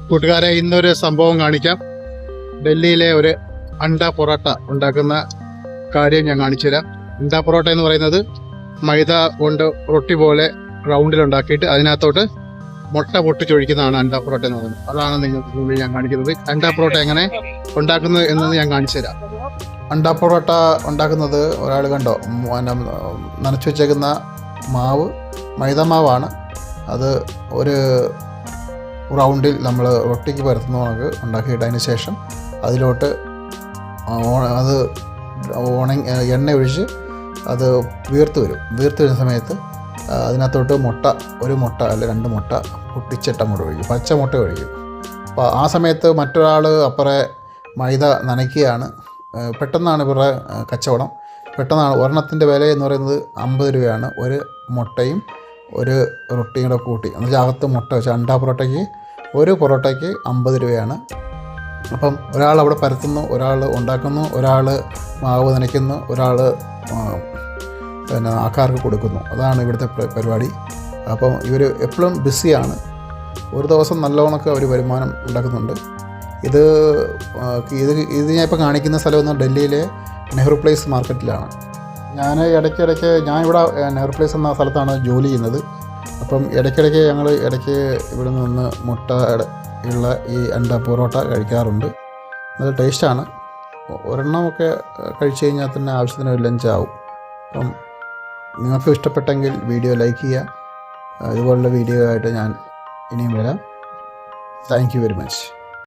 കൂട്ടുകാരെ, ഇന്നൊരു സംഭവം കാണിക്കാം. ഡൽഹിയിലെ ഒരു അണ്ട പൊറോട്ട ഉണ്ടാക്കുന്ന കാര്യം ഞാൻ കാണിച്ചു തരാം. അണ്ട പൊറോട്ട എന്ന് പറയുന്നത് മൈദ കൊണ്ട് റൊട്ടി പോലെ റൗണ്ടിൽ ഉണ്ടാക്കിയിട്ട് അതിനകത്തോട്ട് മുട്ട പൊട്ടിച്ചൊഴിക്കുന്നതാണ് അണ്ട പൊറോട്ട എന്ന് പറയുന്നത്. അതാണ് നിങ്ങൾക്ക് മുന്നിൽ ഞാൻ കാണിക്കുന്നത്. അണ്ട പൊറോട്ട എങ്ങനെ ഉണ്ടാക്കുന്നത് എന്നത് ഞാൻ കാണിച്ചു തരാം. അണ്ട പൊറോട്ട ഉണ്ടാക്കുന്നത് ഒരാൾ കണ്ടോ, നനച്ചു വെച്ചേക്കുന്ന മാവ് മൈദ മാവാണ്. അത് ഒരു റൗണ്ടിൽ നമ്മൾ റൊട്ടിക്ക് പരത്തുന്ന കണക്ക് ഉണ്ടാക്കിയിട്ട് അതിന് ശേഷം അതിലോട്ട് അത് എണ്ണ ഒഴിച്ച് അത് വീർത്ത് വരുന്ന സമയത്ത് അതിനകത്തോട്ട് ഒരു മുട്ട അല്ല 2 മുട്ട പൊട്ടിച്ചിട്ട മുട്ട ഒഴിക്കും, പച്ച മുട്ട ഒഴിക്കും. അപ്പോൾ ആ സമയത്ത് മറ്റൊരാൾ അപ്പുറേ മൈദ നനയ്ക്കുകയാണ്. പെട്ടെന്നാണ് ഇവരുടെ കച്ചവടം. പെട്ടെന്നാണ്. ഒരെണ്ണത്തിൻ്റെ വില എന്ന് പറയുന്നത് 50 രൂപയാണ്. ഒരു മുട്ടയും ഒരു റൊട്ടിയും കൂടെ കൂട്ടി, എന്നുവെച്ചാൽ അകത്ത് മുട്ട വെച്ച് അണ്ട പൊറോട്ടയ്ക്ക് ഒരു പൊറോട്ടയ്ക്ക് 50 രൂപയാണ്. അപ്പം ഒരാൾ അവിടെ പരത്തുന്നു, ഒരാൾ ഉണ്ടാക്കുന്നു, ഒരാൾ മാവ് നനയ്ക്കുന്നു, ഒരാൾ ആൾക്കാർക്ക് കൊടുക്കുന്നു. അതാണ് ഇവിടുത്തെ പരിപാടി. അപ്പം ഇവർ എപ്പോഴും ബിസിയാണ്. ഒരു ദിവസം നല്ലോണമൊക്കെ അവർ വരുമാനം ഉണ്ടാക്കുന്നുണ്ട്. ഇത് ഞാൻ ഇപ്പോൾ കാണിക്കുന്ന സ്ഥലം ഡൽഹിയിലെ നെഹ്റു പ്ലേസ് മാർക്കറ്റിലാണ്. ഞാൻ ഇടയ്ക്കിടയ്ക്ക് ഇവിടെ നെഹ്റു പ്ലേസ് എന്ന സ്ഥലത്താണ് ജോലി ചെയ്യുന്നത്. അപ്പം ഇടയ്ക്കിടയ്ക്ക് ഞങ്ങൾ ഇവിടെ നിന്ന് മുട്ട ഉള്ള ഈ അണ്ട പൊറോട്ട കഴിക്കാറുണ്ട്. നല്ല ടേസ്റ്റാണ്. ഒരെണ്ണമൊക്കെ കഴിച്ചു കഴിഞ്ഞാൽ തന്നെ ആവശ്യത്തിന് ഒരു ലഞ്ചാവും. അപ്പം നിങ്ങൾക്ക് ഇഷ്ടപ്പെട്ടെങ്കിൽ വീഡിയോ ലൈക്ക് ചെയ്യുക. ഇതുപോലുള്ള വീഡിയോ ആയിട്ട് ഞാൻ ഇനിയും വരാം. Thank you very much.